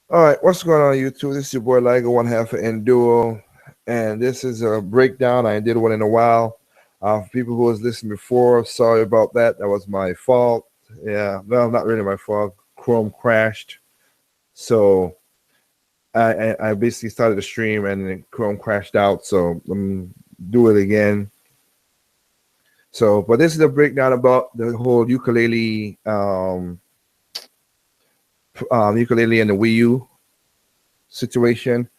All right, what's going on YouTube? This is your boy Ligo, one half of Enduro, and this is a breakdown. I did one in a while. For people who was listening before, sorry about that. That was my fault. Yeah, well, not really my fault. Chrome crashed, so I basically started the stream and then Chrome crashed out. So let me do it again. So, but this is a breakdown about the whole ukulele and the Wii U situation,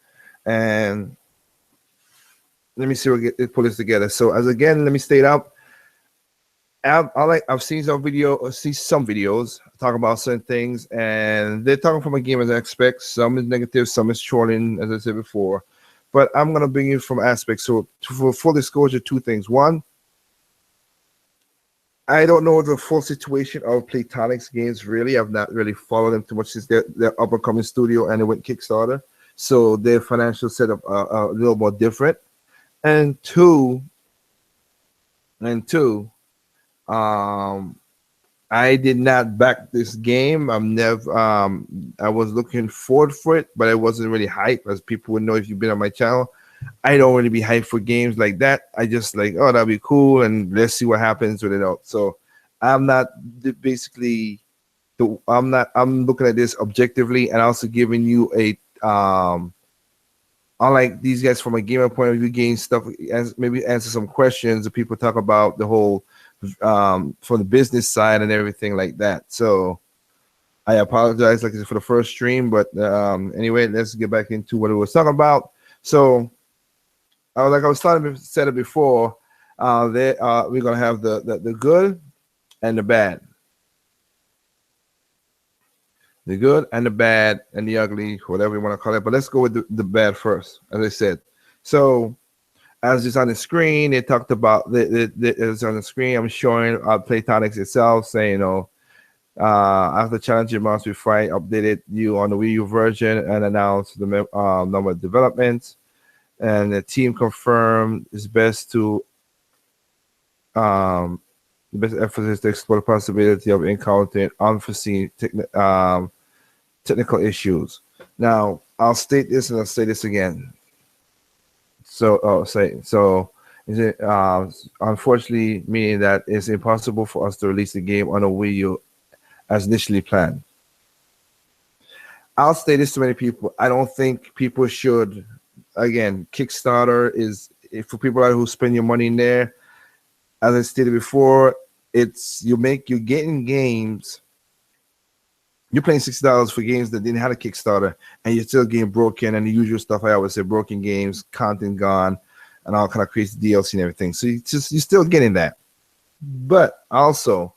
and let me see what get pull this together. So as again, let me state out. I've seen some videos talk about certain things, and they're talking from a gamer's aspect. Some is negative, some is trolling, as I said before. But I'm gonna bring you from aspects. So for full disclosure, two things. One, I don't know the full situation of Playtonic's games. Really, I've not really followed them too much since their up and coming studio and they went Kickstarter. So their financial setup are a little more different. And two, and two, um, I did not back this game. I'm never. I was looking forward for it, but I wasn't really hyped, as people would know if you've been on my channel. I don't really be hyped for games like that. I just like, oh, that'd be cool, and let's see what happens with it out. So I'm not basically. I'm not. I'm looking at this objectively, and also giving you a unlike these guys from a gamer point of view, gain stuff, as maybe answer some questions that people talk about the whole from the business side and everything like that. So I apologize, like I said, for the first stream, but anyway, let's get back into what we was talking about. So like I was starting to said it before, we're gonna have the good and the bad. The good and the bad and the ugly, whatever you want to call it. But let's go with the bad first, as I said. So as it's on the screen, it talked about it's on the screen. I'm showing Playtonics itself saying, after challenging months before I updated you on the Wii U version and announced the number of developments, and the team confirmed it's best to the best effort is to explore the possibility of encountering unforeseen technical issues. Now, I'll state this and I'll say this again. So, is it unfortunately meaning that it's impossible for us to release the game on a Wii U as initially planned. I'll say this to many people. I don't think people should. Again, Kickstarter is for people out who spend your money in there. As I stated before, you're getting games. You're paying $60 for games that didn't have a Kickstarter, and you're still getting broken and the usual stuff. I always say broken games, content gone, and all kind of crazy DLC and everything. So you're still getting that. But also,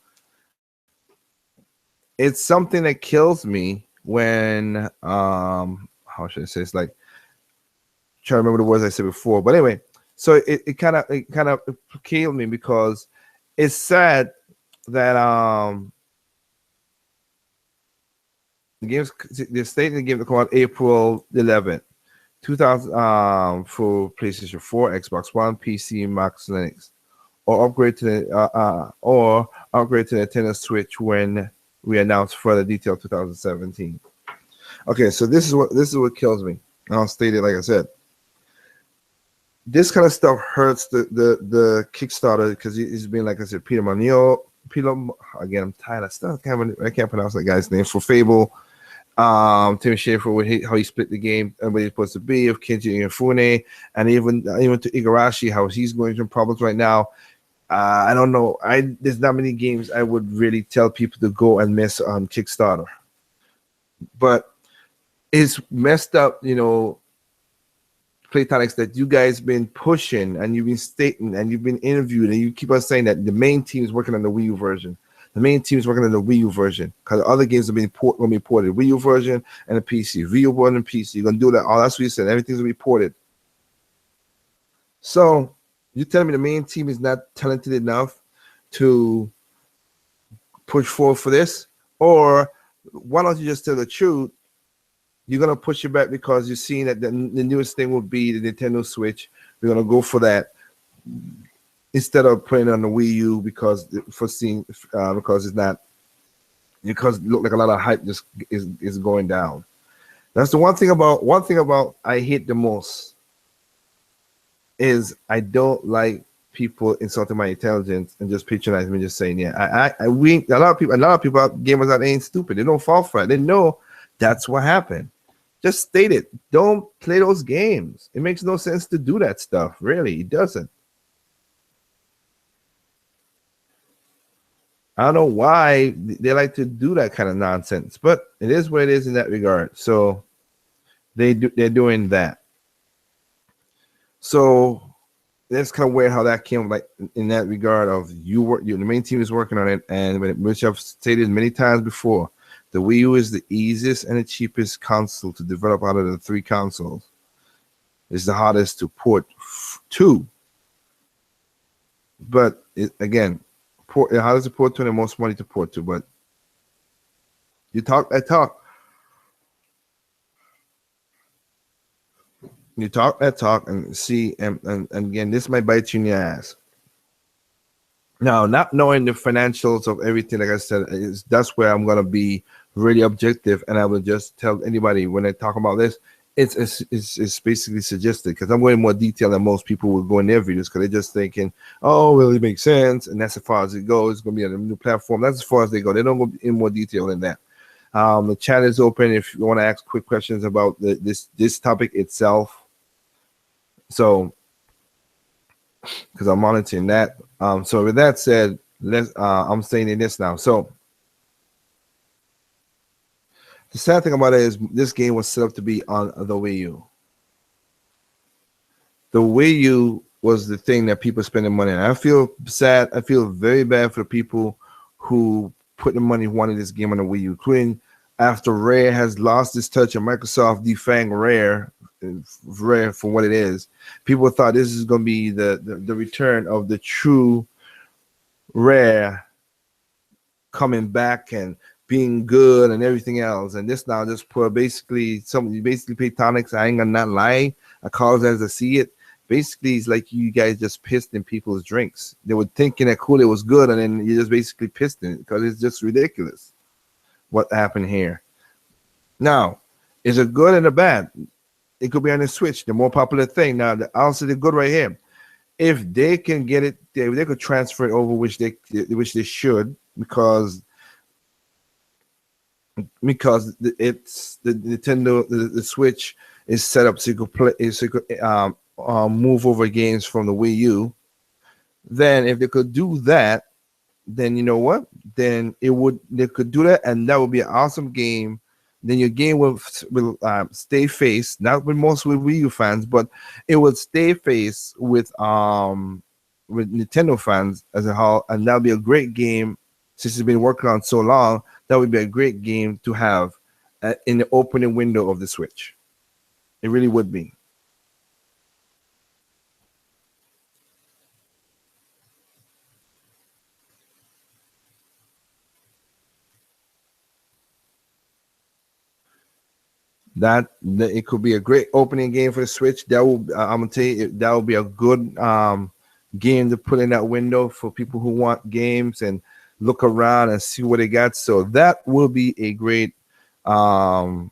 it's something that kills me when how should I say, it's like trying to remember the words I said before. But anyway, so it kind of killed me because it's sad that the state of the game to come out April 11th, 2000 for PlayStation 4, Xbox One, PC, Mac, Linux, or upgrade to the Nintendo Switch when we announce further detail 2017. Okay, so this is what kills me. I'll state it like I said. This kind of stuff hurts the Kickstarter because he's been, like I said, Peter again, I'm tired. I can't pronounce that guy's name for Fable. Tim Schafer with how he split the game and what he's supposed to be, of Kenji Inafune, and even to Igarashi, how he's going through problems right now. I don't know. There's not many games I would really tell people to go and miss on Kickstarter, but it's messed up, Playtonics, that you guys been pushing and you've been stating and you've been interviewed and you keep on saying that the main team is working on the Wii U version. The main team is working on the Wii U version because the other games have been going to be ported. Wii U version and the PC. Wii U version and PC. You're going to do that. Oh, that's what you said. Everything's going to be ported. So you telling me the main team is not talented enough to push forward for this? Or why don't you just tell the truth? You're going to push it back because you're seeing that the newest thing will be the Nintendo Switch. We're going to go for that instead of putting it on the Wii U because it's not, because it look like a lot of hype just is going down. That's the one thing about I hate the most is I don't like people insulting my intelligence and just patronizing me, just saying, yeah, we a lot of people gamers out there ain't stupid. They don't fall for it. They know that's what happened. Just state it. Don't play those games. It makes no sense to do that stuff. Really, it doesn't. I don't know why they like to do that kind of nonsense, but it is what it is in that regard. So they're doing that. So that's kind of weird how that came, like in that regard of the main team is working on it, and which I've stated many times before, the Wii U is the easiest and the cheapest console to develop out of the three consoles. It's the hardest to port to, but again, the hardest to port to and the most money to port to. But you talk that talk. You talk that talk and see, and again, this might bite you in the ass. Now, not knowing the financials of everything, like I said, that's where I'm gonna be really objective, and I will just tell anybody when I talk about this, it's basically suggested because I'm going in more detail than most people will go in their videos because they're just thinking, oh, well, it makes sense, and that's as far as it goes. It's gonna be on a new platform. That's as far as they go. They don't go in more detail than that. The chat is open if you want to ask quick questions about this topic itself. So, because I'm monitoring that. So with that said, I'm saying this now. So the sad thing about it is this game was set up to be on the Wii U. The Wii U was the thing that people spending money on. I feel sad. I feel very bad for the people who put the money wanting this game on the Wii U. Including after Rare has lost its touch and Microsoft defanged Rare for what it is. People thought this is going to be the return of the true Rare coming back and being good and everything else. And this now just put basically platonics. I ain't gonna not lie. I call it as I see it. Basically, it's like you guys just pissed in people's drinks. They were thinking that Kool-Aid was good, and then you just basically pissed in it because it's just ridiculous what happened here. Now, is it good and a bad? It could be on the Switch, the more popular thing. Now, I'll say the good right here. If they can get it, they could transfer it over, which they should, because it's the Nintendo, the Switch is set up so you could play, so you could move over games from the Wii U. Then, if they could do that, then you know what? Then they could do that, and that would be an awesome game. Then your game will stay face, not with most with Wii U fans, but it would stay face with Nintendo fans as a whole, and that'll be a great game. Since it's been working on so long, that would be a great game to have in the opening window of the Switch. It really would be. That it could be a great opening game for the Switch. That will I'm gonna tell you that will be a good game to put in that window for people who want games and look around and see what they got. So that will be a great title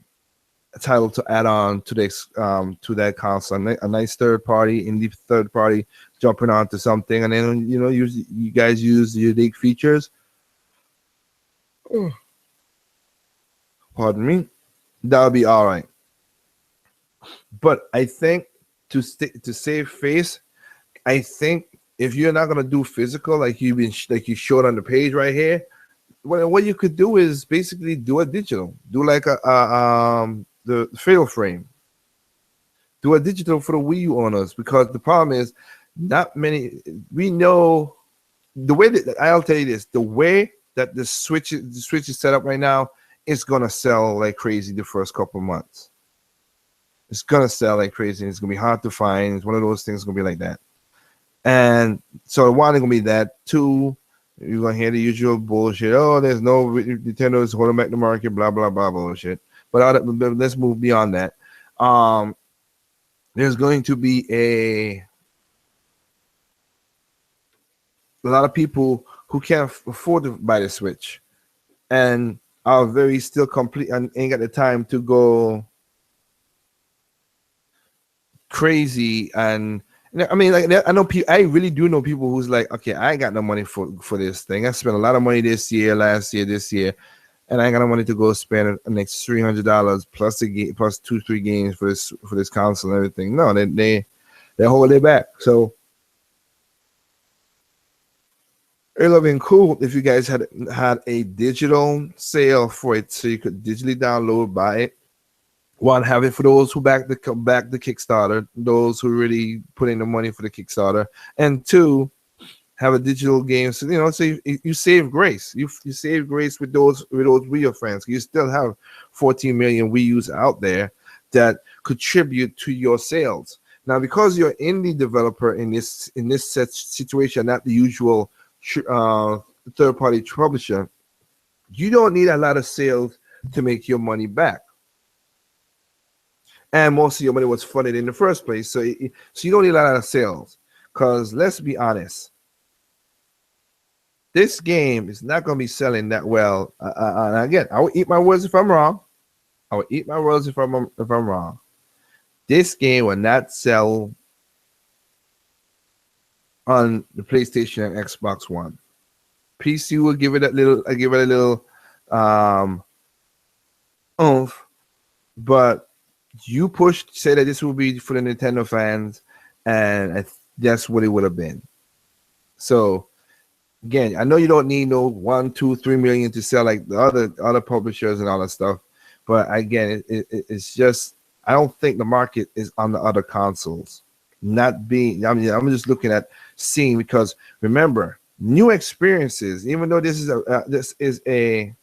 to add on to this to that console. A nice third party, indie third party jumping onto something, and then you guys use the unique features. Pardon me. That'll be all right. But I think to save face, I think if you're not gonna do physical like you showed on the page right here, what you could do is basically do a digital, do like the Fatal Frame, do a digital for the Wii U owners, because the problem is not many. We know the way that I'll tell you this: the way that the Switch is set up right now, it's gonna sell like crazy the first couple of months. It's gonna sell like crazy. It's gonna be hard to find. It's one of those things gonna be like that. And so one, it's gonna be that. Two, you're gonna hear the usual bullshit. Oh, there's no Nintendo is holding back the market. Blah blah blah bullshit. But let's move beyond that. There's going to be a lot of people who can't afford to buy the Switch, and are very still complete and ain't got the time to go crazy. And I mean, like, I know people. I really do know people who's like, okay, I ain't got no money for this thing. I spent a lot of money this year, last year, this year, and I ain't got no money to go spend the next $300 plus a game, plus 2-3 games for this console and everything. No, they hold it back. So it would have been cool if you guys had a digital sale for it, so you could digitally download, buy it. One, have it for those who back the Kickstarter, those who really put in the money for the Kickstarter, and two, have a digital game. So so you save grace. You save grace with those Wii U fans. You still have 14 million Wii U's out there that contribute to your sales. Now, because you're an indie developer in this such situation, not the usual third party publisher, you don't need a lot of sales to make your money back. And most of your money was funded in the first place, so you don't need a lot of sales. Because let's be honest, this game is not going to be selling that well. And again, I will eat my words if I'm wrong. I will eat my words if I'm wrong. This game will not sell on the PlayStation and Xbox One. PC will give it a little oomph, but you say that this will be for the Nintendo fans, and that's what it would have been. So again, I know you don't need no 1, 2, 3 million to sell like the other publishers and all that stuff, but again, it's just, I don't think the market is on the other consoles. I'm just looking at seeing, because remember, new experiences. Even though this is a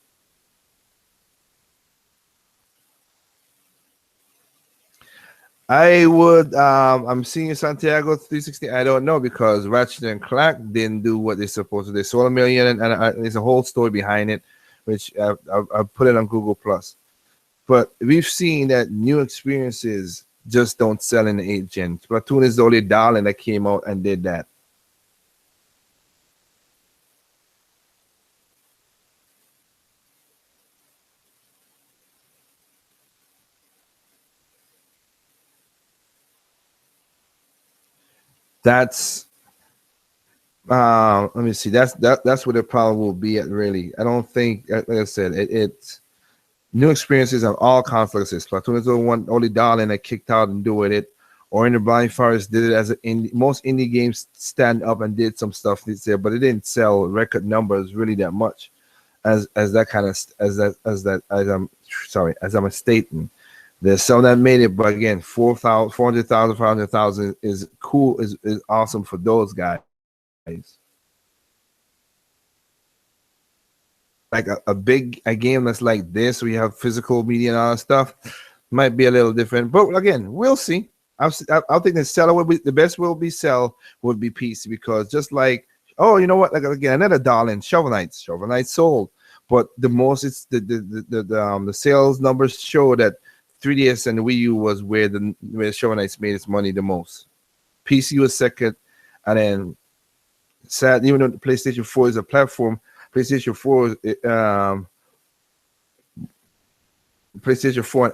I would. I'm seeing Santiago 360. I don't know, because Ratchet and Clank didn't do what they're supposed to. They sold 1 million, and there's a whole story behind it, which I put it on Google Plus. But we've seen that new experiences just don't sell in the 8th gen. Splatoon is the only darling that came out and did that. That's let me see. That's what the problem will be at. Really, I don't think. Like I said, it's new experiences on all consoles. Splatoon is the only darling that kicked out and doing it. Or in the Blind Forest did it as most indie games stand up and did some stuff this year, but it didn't sell record numbers really that much as that kind of as I'm stating. There's some that made it, but again, 400,000, 500,000 is cool, is awesome for those guys. Like a game that's like this, where you have physical media and all that stuff, might be a little different. But again, we'll see. I think the best will be PC, because just like, oh, you know what? Like, again, another darling, Shovel Knight sold, but the most, it's the sales numbers show that 3DS and the Wii U was where Shovel Knight made its money the most. PC was second, and then even though the PlayStation 4 is a platform, PlayStation 4 and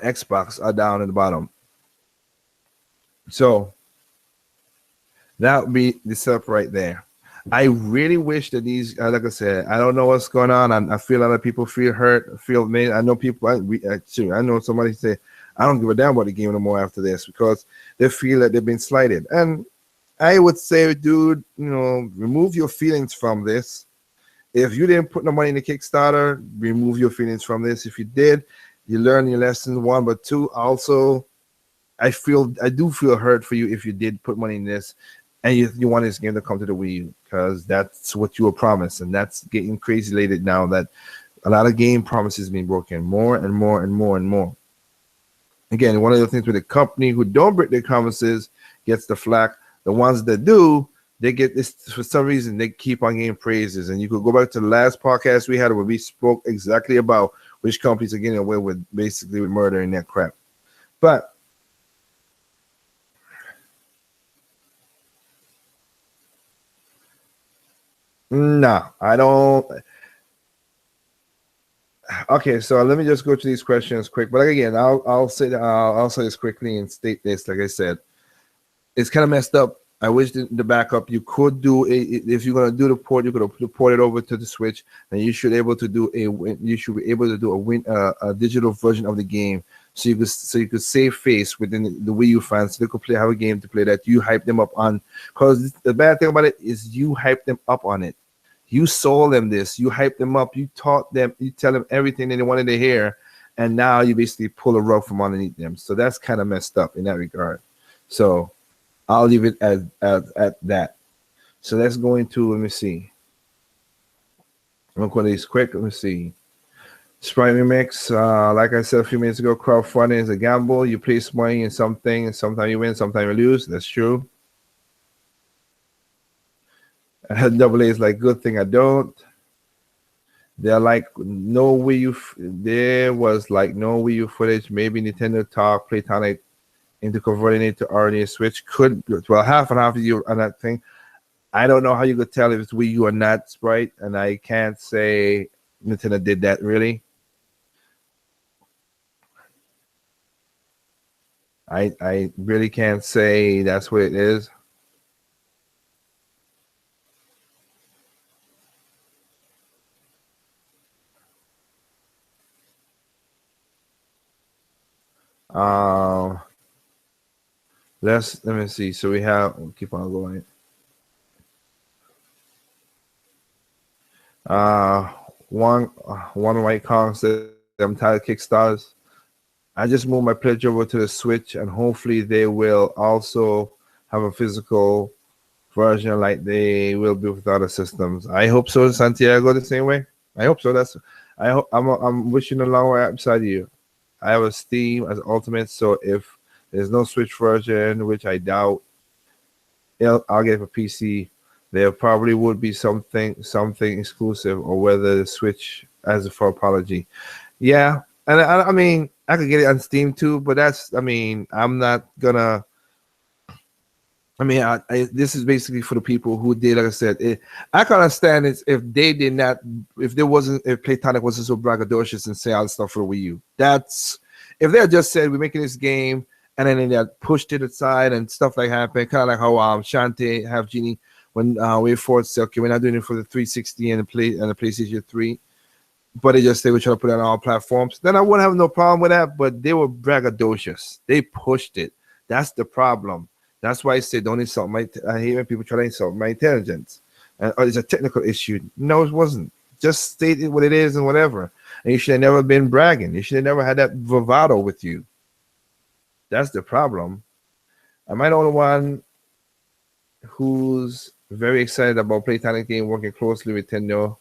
Xbox are down at the bottom. So that would be the setup right there. I really wish that these, like I said, I don't know what's going on. I feel a lot of people feel hurt, I know people. I know somebody say, I don't give a damn about the game no more after this, because they feel that they've been slighted. And I would say, dude, remove your feelings from this. If you didn't put no money in the Kickstarter, remove your feelings from this. If you did, you learn your lesson, one. But two, also, I do feel hurt for you if you did put money in this and you want this game to come to the Wii U, because that's what you were promised, and that's getting crazy late now that a lot of game promises being broken more and more and more and more. Again, one of the things with the company who don't break their promises gets the flack. The ones that do, they get this, for some reason, they keep on getting praises. And you could go back to the last podcast we had where we spoke exactly about which companies are getting away with basically with murder and that crap. But no, I don't. Okay, so let me just go to these questions quick. But again, I'll say this quickly and state this. Like I said, it's kind of messed up. I wish the backup you could do if you're gonna do the port, you could port it over to the Switch, and you should able to do you should be able to do a digital version of the game, so you could save face within the Wii U fans, so they could have a game to play that you hype them up on. Because the bad thing about it is you hype them up on it. You sold them this, you hype them up, you taught them, you tell them everything that they wanted to hear, and now you basically pull a rug from underneath them. So that's kind of messed up in that regard. So I'll leave it at that. So let's go into, let me see. I'm going to go to these quick. Let me see. Sprite Remix. Like I said a few minutes ago, crowdfunding is a gamble. You place money in something, and sometimes you win, sometimes you lose. That's true. Double A is like, good thing I don't. They're like, no Wii U. There was like no Wii U footage. Maybe Nintendo talk Playtonic into converting it to RNA Switch. Could, well, half and half of you on that thing. I don't know how you could tell if it's Wii U or not, Sprite, and I can't say Nintendo did that really. I really can't say that's what it is. Let me see. So we have, we'll keep on going. One white Kong said, I'm tired of Kickstarters. I just moved my pledge over to the Switch, and hopefully they will also have a physical version like they will be with other systems. I hope so, Santiago, the same way. I hope so. I'm wishing a long way outside of you. I have a Steam as Ultimate, so if there's no Switch version, which I doubt, I'll get it for PC. There probably would be something exclusive, or whether the Switch as a for apology. Yeah, and I mean, I could get it on Steam too, but I'm not gonna. I mean, this is basically for the people who did, like I said, I can understand it if they did not, if Playtonic wasn't so braggadocious and say all the stuff for Wii U. That's, if they had just said, we're making this game, and then they had pushed it aside and stuff like happened, kind of like how Shantae have Genie when WayForward said, okay, we're not doing it for the 360 and the PlayStation 3, but they just say we're trying to put it on all platforms, then I wouldn't have no problem with that, but they were braggadocious. They pushed it. That's the problem. That's why I say don't insult I hate when people try to insult my intelligence. And it's a technical issue. No, it wasn't. Just state it what it is and whatever. And you should have never been bragging. You should have never had that bravado with you. That's the problem. Am I the only one who's very excited about Playtonic game working closely with Nintendo?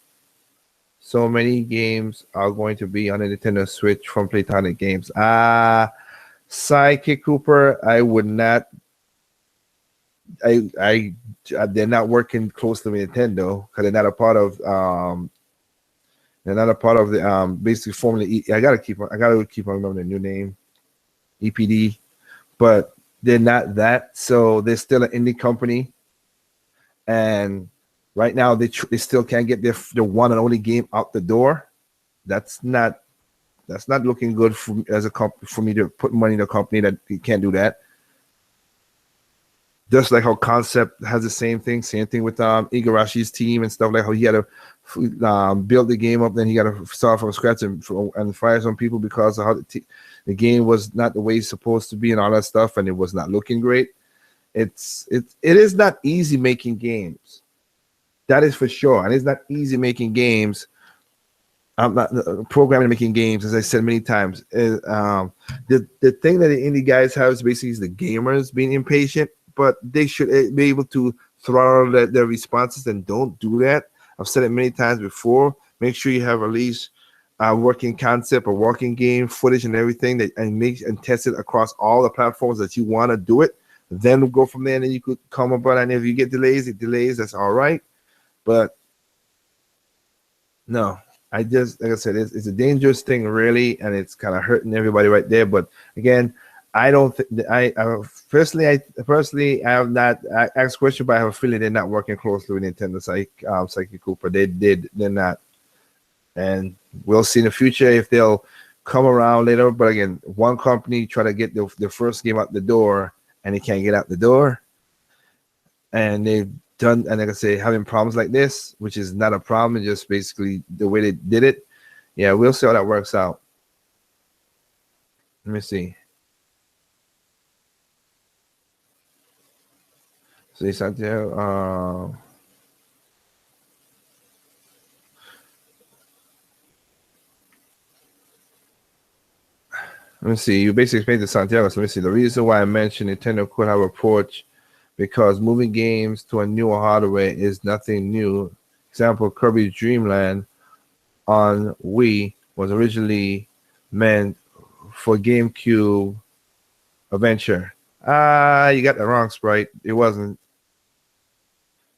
So many games are going to be on the Nintendo Switch from Playtonic games. Sidekick Cooper, I would not. They're not working closely with Nintendo because they're not a part of the basically Formula E. I gotta keep on remembering the new name, EPD, but they're not that. So they're still an indie company, and right now they still can't get their one and only game out the door. That's not looking good for me to put money in a company that can't do that. Just like how Concept has the same thing with Igarashi's team and stuff, like how he had to build the game up, then he got to start from scratch and fire some people because of how the game was not the way it's supposed to be and all that stuff, and it was not looking great. It is not easy making games. That is for sure. And it's not easy making games. I'm not programming and making games, as I said many times. The thing that the indie guys have is basically the gamers being impatient, but they should be able to throttle their responses, and don't do that. I've said it many times before. Make sure you have at least a working concept, a working game footage, and everything and test it across all the platforms that you want to do it. Then we'll go from there, and then you could come about. And if you get delays, that's all right. But no, like I said, it's a dangerous thing, really, and it's kind of hurting everybody right there. But again, I don't think I have not asked question, but I have a feeling they're not working closely with Nintendo Psychic Cooper. They're not, and we'll see in the future if they'll come around later. But again, one company try to get their first game out the door, and he can't get out the door. And they've done, and like I say, having problems like this, which is not a problem, it's just basically the way they did it. Yeah, we'll see how that works out. Let me see. See, Santiago. Let me see. You basically explained to Santiago. So let me see. The reason why I mentioned Nintendo could have approach because moving games to a newer hardware is nothing new. Example: Kirby's Dream Land on Wii was originally meant for GameCube Adventure. You got the wrong, Sprite. It wasn't.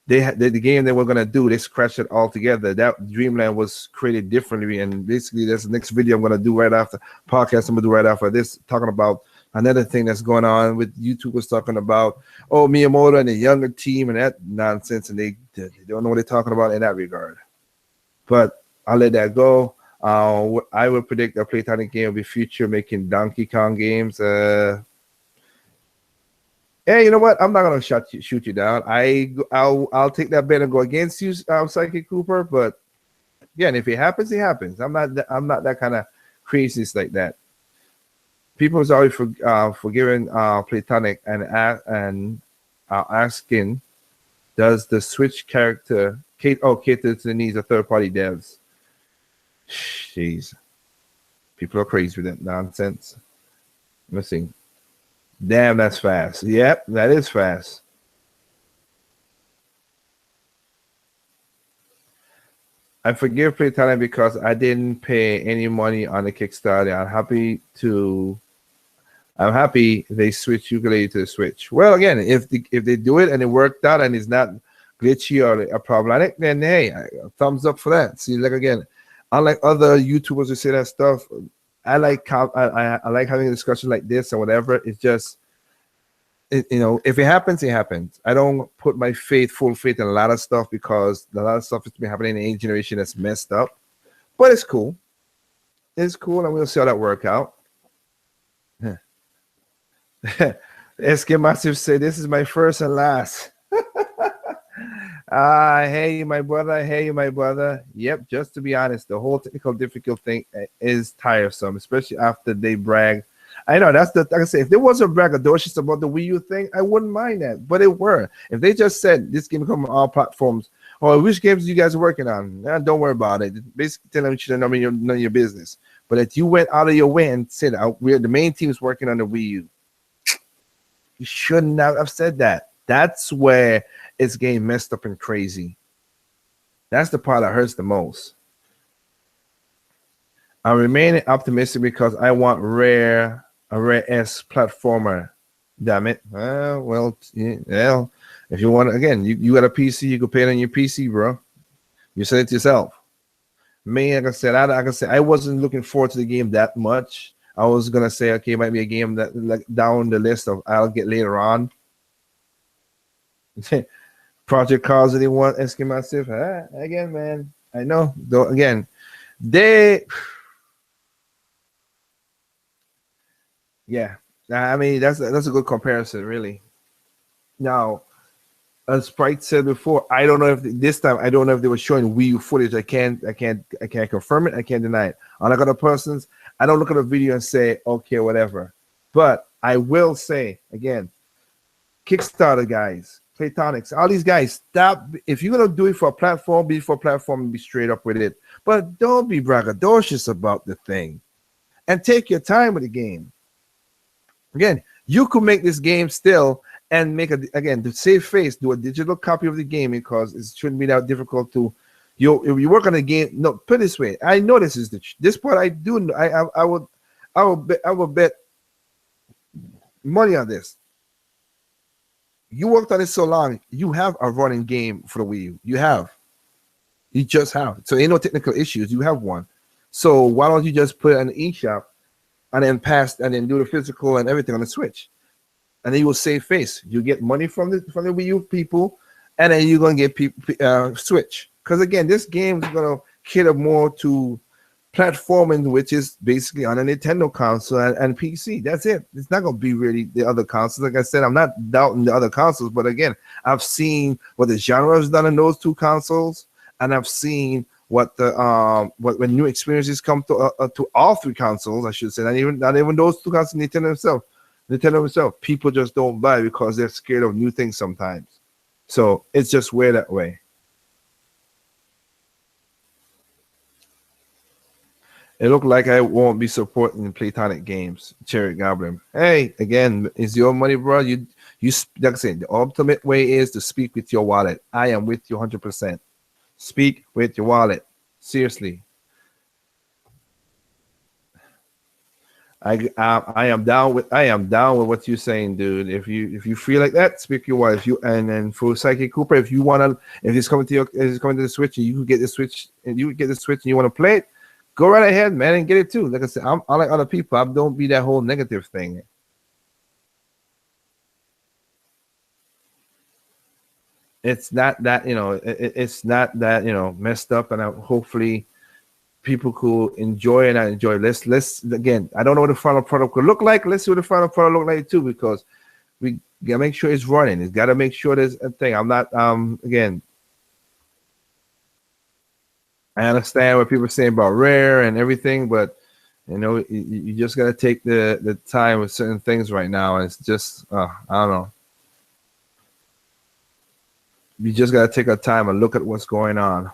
They had the game they were gonna do. They scratched it all together. That Dreamland was created differently, and basically that's the next video I'm gonna do right after podcast. I'm gonna do right after this, talking about another thing that's going on with YouTubers talking about Miyamoto and the younger team and that nonsense, and they don't know what they're talking about in that regard. But I'll let that go. I would predict a Playtonic game will be future making Donkey Kong games. Hey, you know what? I'm not gonna shoot you down. I'll take that bet and go against you, Psychic Cooper. But again, if it happens, it happens. I'm not that kind of craziness like that. People is always forgiving Playtonic and asking, does the Switch character cater to the needs of third-party devs? Jeez, people are crazy with that nonsense. Let me see. Damn, that's fast. Yep, that is fast. I forgive Playtonic because I didn't pay any money on the Kickstarter. I'm happy they switch Yooka to the Switch. Well, again, if they do it and it worked out and it's not glitchy or problematic, then hey, thumbs up for that. See, like again, unlike other YouTubers who say that stuff, I like having a discussion like this or whatever. It's just, if it happens, it happens. I don't put my full faith in a lot of stuff because a lot of stuff has been happening in the generation that's messed up. But it's cool. It's cool, and we'll see how that work out. SK Massive say this is my first and last. Hey, my brother. Hey, my brother. Yep, just to be honest, the whole technical difficult thing is tiresome, especially after they brag. I know that's like I say, if there was a braggadocious about the Wii U thing, I wouldn't mind that. But it were. If they just said this game come on all platforms, which games you guys are working on? Don't worry about it. Basically tell them you should know none of your business. But if you went out of your way and said the main team is working on the Wii U, you shouldn't have said that. That's where it's getting messed up and crazy. That's the part that hurts the most. I'm remaining optimistic because I want a rare S platformer. Damn it. Well, if you want, again, you got a PC, you can play it on your PC, bro. You said it yourself. Me, like I said, I wasn't looking forward to the game that much. I was gonna say, okay, it might be a game that like down the list of I'll get later on. Project Cars that they want, SK Massive. Again, man, I know. Though again, yeah. I mean that's a good comparison, really. Now, as Sprite said before, I don't know if this time I don't know if they were showing Wii U footage. I can't confirm it. I can't deny it. Unlike other persons, I don't look at a video and say okay, whatever. But I will say again, Kickstarter guys, Playtonics, all these guys, stop. If you're gonna do it for a platform, be for a platform and be straight up with it. But don't be braggadocious about the thing, and take your time with the game. Again, you could make this game still and make to save face, do a digital copy of the game because it shouldn't be that difficult to. If you work on a game, no, put it this way. I know this is this part. I do. I would bet money on this. You worked on it so long, you have a running game for the Wii U. You just have. So ain't no technical issues. You have one. So why don't you just put it in the eShop and then and then do the physical and everything on the Switch, and then you will save face. You get money from the Wii U people, and then you're gonna get people Switch. Because again, this game is gonna cater more to platforming, which is basically on a Nintendo console and PC. That's it. It's not going to be really the other consoles. Like I said, I'm not doubting the other consoles, but again, I've seen what the genre has done in those two consoles, and I've seen what the when new experiences come to all three consoles, I should say, not even those two consoles, Nintendo itself. People just don't buy because they're scared of new things sometimes. So it's just weird that way. It looked like I won't be supporting Platonic Games. Cherry Goblin. Hey, again, it's your money, bro. Like I said, the ultimate way is to speak with your wallet. I am with you 100%. Speak with your wallet. Seriously. I am down with what you're saying, dude. If you feel like that, speak your wallet. If you and then for Psychic Cooper, if it's coming to the Switch and you can get the Switch and you want to play it, go right ahead, man, and get it too. Like I said, I like other people. I don't be that whole negative thing. It's not that it's not that messed up, and hopefully people could enjoy it and enjoy. Let's again. I don't know what the final product could look like. Let's see what the final product look like too, because we gotta make sure it's running. It's gotta make sure there's a thing. I'm not again. I understand what people are saying about rare and everything, but you just gotta take the time with certain things right now. And it's just I don't know. You just gotta take a time and look at what's going on,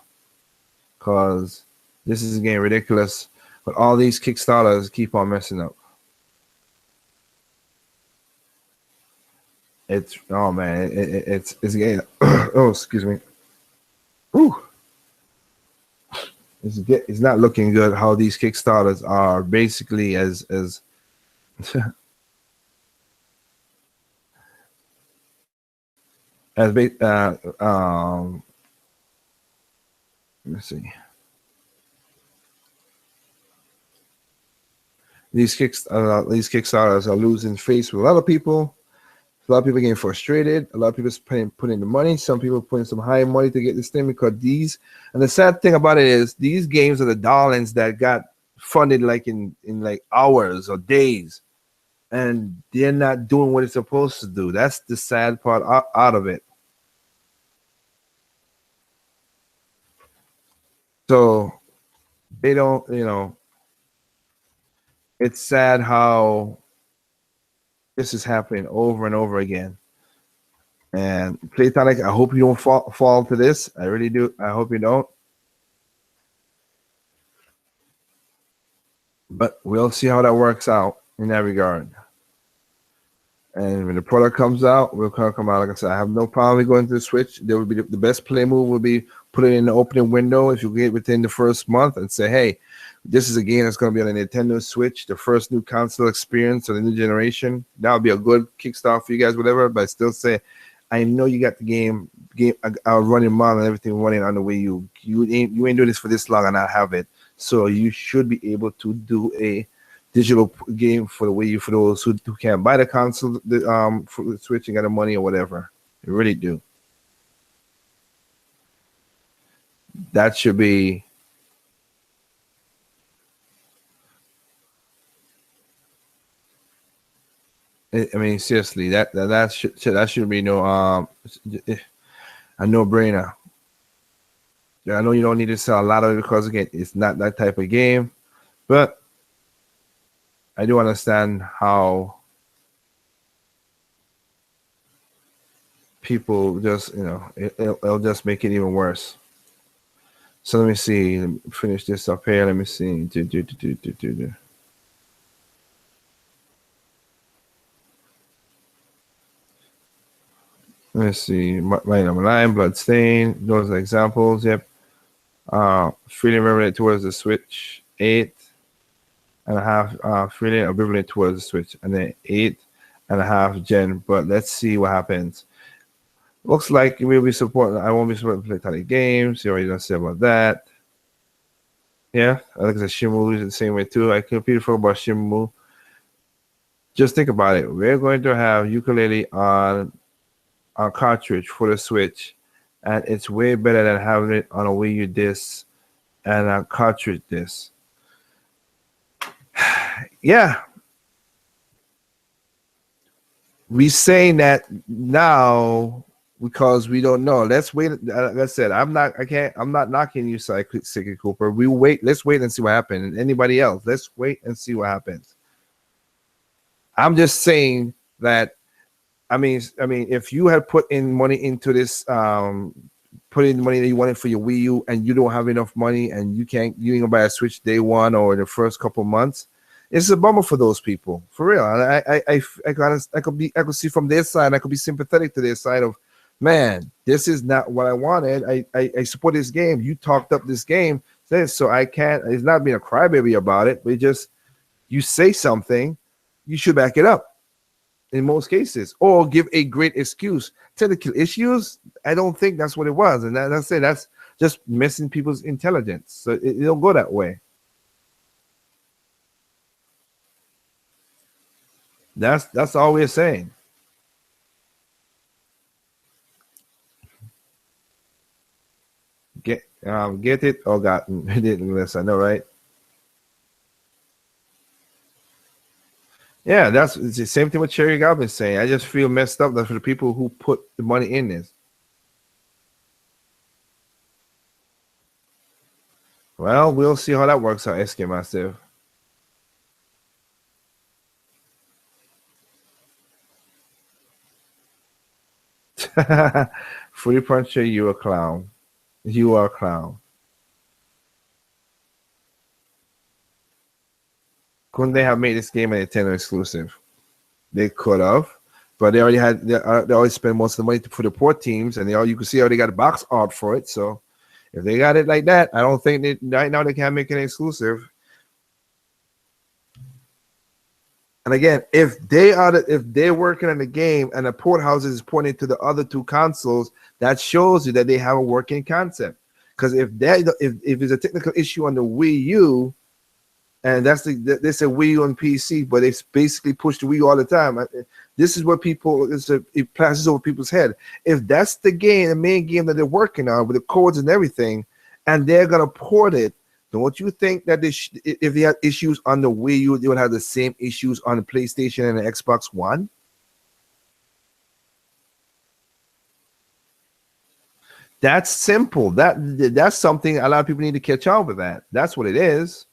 because this is getting ridiculous. But all these Kickstarters keep on messing up. It's oh man, it's getting oh excuse me. Ooh. It's not looking good how these Kickstarters are basically as as let me see. These Kickstarters are losing face with a lot of people. A lot of people getting frustrated. A lot of people putting the money. Some people putting some high money to get this thing because and the sad thing about it is these games are the darlings that got funded like in like hours or days, and they're not doing what it's supposed to do. That's the sad part out of it. So they don't, it's sad how this is happening over and over again. And Platonic, I hope you don't fall to this. I really do. I hope you don't. But we'll see how that works out in that regard. And when the product comes out, we'll come out. Like I said, I have no problem with going to the Switch. There would be the best play move would be put it in the opening window if you get within the first month and say, hey, this is a game that's going to be on a Nintendo Switch, the first new console experience of the new generation. That would be a good kickstart for you guys, whatever. But I still say, I know you got the game running model and everything running on the way you ain't doing this for this long and I have it. So you should be able to do a digital game for those who can't buy the console, for the Switch and got the money or whatever. You really do. That should be. I mean, seriously, that should be a no-brainer. I know you don't need to sell a lot of it because again, it's not that type of game, but I do understand how people just, it'll just make it even worse. So let me see. Let me finish this up here. Let me see. Let's see. My number 9, Bloodstain. Those are examples. Yep. Feeling ambivalent towards the Switch. 8.5 feeling ambivalent towards the Switch, and then 8.5 Gen. But let's see what happens. Looks like we'll be supporting. I won't be supporting Platonic Games. You already don't say about that. Yeah, I think it's Shimu is the same way too. I completely forgot about Shimu. Just think about it. We're going to have Yooka-Laylee on a cartridge for the Switch, and it's way better than having it on a Wii U disc and a cartridge disc. Yeah, we saying that now because we don't know. Let's wait. Like I said, I'm not knocking you, Psychic Cooper. We wait. Let's wait and see what happens. And anybody else, let's wait and see what happens. I'm just saying that. I mean, if you had put in money into this, put in the money that you wanted for your Wii U, and you don't have enough money, and you ain't gonna buy a Switch day one or the first couple months, it's a bummer for those people, for real. I could see from their side. I could be sympathetic to their side of, man, this is not what I wanted. I support this game. You talked up this game, so I can't. It's not being a crybaby about it, but it just, you say something, you should back it up in most cases, or give a great excuse. Technical issues, I don't think that's what it was, and that's just messing people's intelligence. So it don't go that way. That's all we're saying. Get it or gotten it unless I know, right? Yeah, that's it's the same thing with Cherry Goblin saying. I just feel messed up that for the people who put the money in this. Well, we'll see how that works out, SK Massive. Free Puncher, you a clown. You are a clown. Couldn't they have made this game a Nintendo exclusive? They could have, but they already had. They always spend most of the money for the port teams, and you can see how they got a box art for it. So if they got it like that, I don't think right now they can't make it exclusive. And again, if they're working on the game and the port houses is pointing to the other two consoles, that shows you that they have a working concept. Because if there's a technical issue on the Wii U, and they say Wii U and PC, but they basically push the Wii U all the time. This is what it passes over people's head. If that's the game, the main game that they're working on with the codes and everything, and they're gonna port it, don't you think that if they had issues on the Wii U, they would have the same issues on the PlayStation and the Xbox One? That's simple. That's something a lot of people need to catch on with. That's what it is.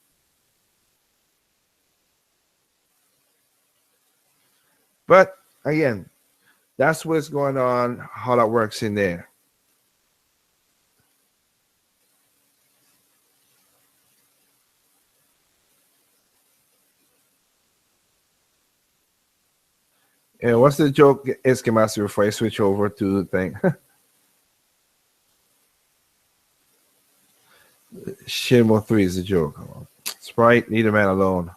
But again, that's what's going on, how that works in there. And what's the joke, Eskimasi, before I switch over to the thing? Shenmue 3 is a joke. Sprite, leave the man alone.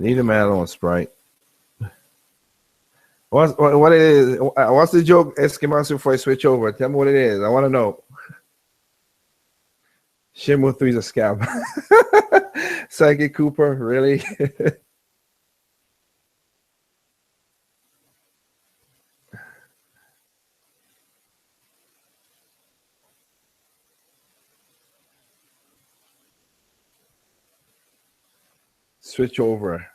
Leave the man alone, Sprite. What it is? What's the joke, Eskimasi, before I switch over? Tell me what it is. I want to know. Shenmue 3 is a scam. Psychic Cooper, really? Switch over.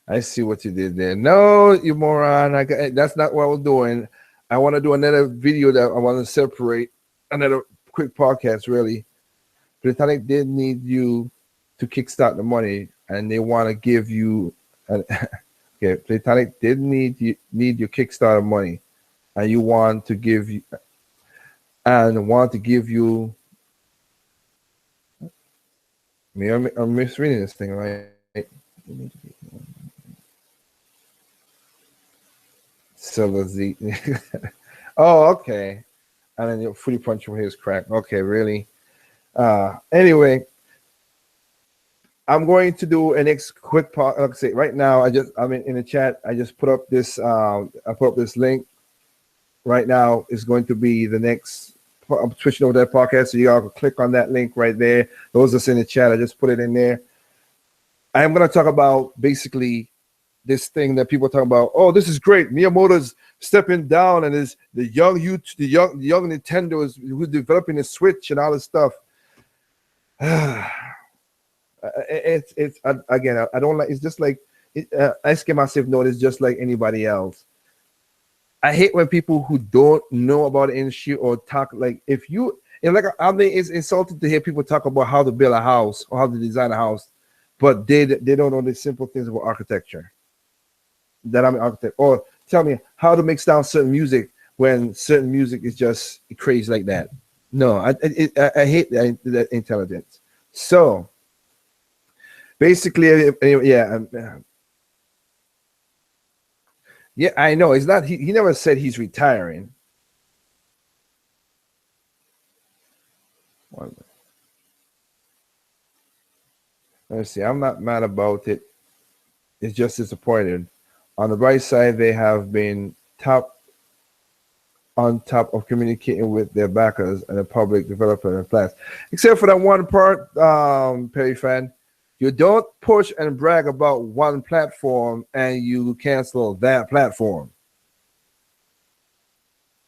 I see what you did there. No, you moron. That's not what I was doing. I want to do another video that I want to separate, another quick podcast, really. Platonic did need you to kickstart the money, and they want to give you. Okay, Platonic did need your Kickstarter money, and you want to give you, and want to give you. I'm misreading this thing, right? Silver Z. Oh, okay. And then your Free Punch from his crack. Okay, really. Anyway, I'm going to do a next quick part. Like I say, right now, I'm in the chat. I just put up this. I put up this link. Right now is going to be the next. I'm switching over that podcast, so you all can click on that link right there. Those that's in the chat, I just put it in there. I'm going to talk about basically this thing that people are talking about. Oh, this is great. Miyamoto's stepping down, and is the young Nintendo is who's developing the Switch and all this stuff. It's again, I don't like. It's just like I give myself notice, just like anybody else. I hate when people who don't know about the industry or talk like if you and like I mean it's insulting to hear people talk about how to build a house or how to design a house, but they don't know the simple things about architecture. That I'm an architect, or tell me how to mix down certain music when certain music is just crazy like that. No, I hate that intelligence. So basically, yeah. Yeah, I know. It's not. He never said he's retiring. Let's see. I'm not mad about it. It's just disappointed. On the bright side, they have been on top of communicating with their backers and the public developer and plans. Except for that one part, Perry fan. You don't push and brag about one platform and you cancel that platform.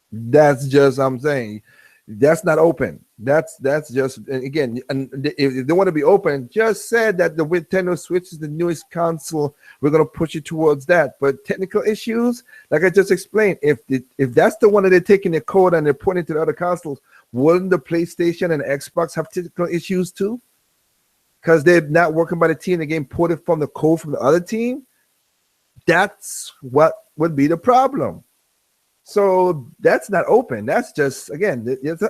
That's just I'm saying. That's not open. That's just and again. And if they want to be open, just said that the Nintendo Switch is the newest console. We're gonna push it towards that. But technical issues, like I just explained, if that's the one that they're taking the code and they're putting it to the other consoles, wouldn't the PlayStation and Xbox have technical issues too? Because they're not working by the team, they're getting ported from the code from the other team. That's what would be the problem. So that's not open. That's just again,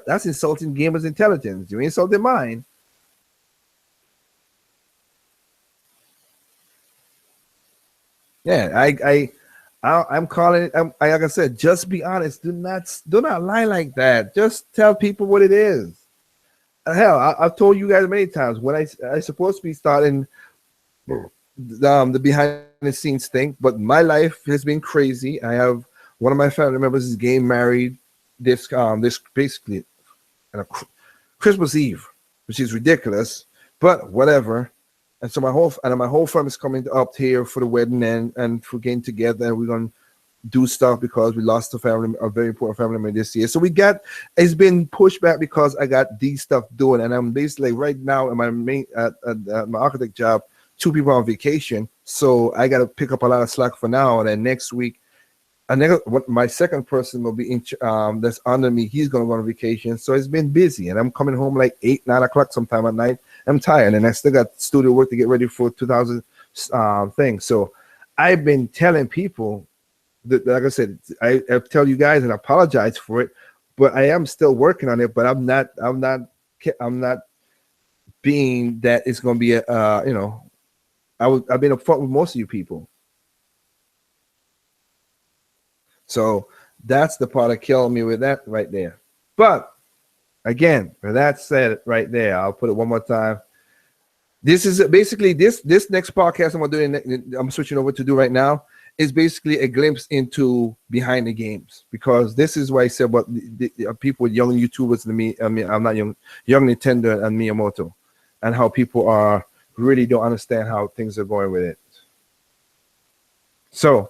that's insulting gamers' intelligence. You insulting mine. Yeah, I'm calling it. Like I said, just be honest. Do not lie like that. Just tell people what it is. Hell, I've told you guys many times when I supposed to be starting the behind the scenes thing, but my life has been crazy. I have one of my family members is getting married this basically on a Christmas Eve, which is ridiculous, but whatever. And so my whole family is coming up here for the wedding and for getting together, and we're gonna do stuff because we lost a very important family member this year. So it's been pushed back because I got these stuff doing, and I'm basically right now in my main my architect job, 2 people on vacation, so I got to pick up a lot of slack for now. And then next week, my second person will be that's under me. He's gonna go on vacation, so it's been busy, and I'm coming home like 8-9 o'clock sometime at night. I'm tired, and I still got studio work to get ready for 2000 things. So I've been telling people. Like I said, I tell you guys and I apologize for it, but I am still working on it. But I'm not being that it's going to be I've been upfront with most of you people. So that's the part that killed me with that right there. But again, with that said, right there, I'll put it one more time. This is basically this next podcast I'm switching over to do right now. Is basically a glimpse into behind the games, because this is why I said about the people with young YouTubers and me. I mean, I'm not young Nintendo and Miyamoto, and how people are really don't understand how things are going with it. So,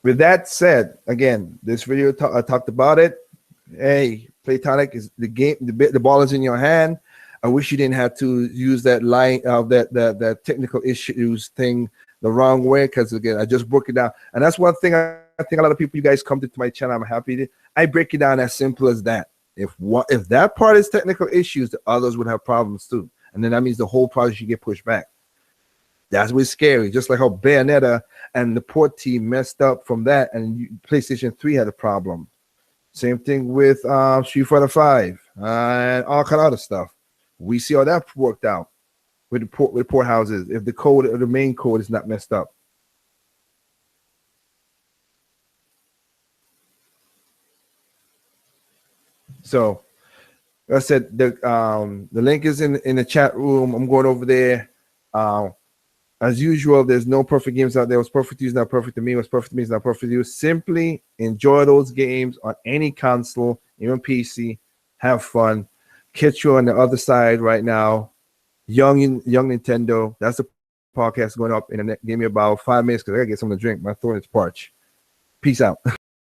with that said, again, this video I talked about it. Hey, Platonic is the game. The ball is in your hand. I wish you didn't have to use that line of that technical issues thing the wrong way, because again, I just broke it down, and that's one thing I think a lot of people, you guys come to my channel, I'm happy to. I break it down as simple as that. If that part is technical issues, the others would have problems too, and then that means the whole project should get pushed back. That's what's scary. Just like how Bayonetta and the port team messed up from that, and PlayStation 3 had a problem. Same thing with Street Fighter 5 and all kind of other stuff. We see how that worked out with the port houses, if the code or the main code is not messed up. So, like I said, the link is in the chat room. I'm going over there. As usual, there's no perfect games out there. What's perfect to you is not perfect to me. What's perfect to me is not perfect to you. Simply enjoy those games on any console, even PC. Have fun. Catch you on the other side right now. Young Nintendo. That's the podcast going up in the next. Give me about 5 minutes because I gotta get something to drink. My throat is parched. Peace out.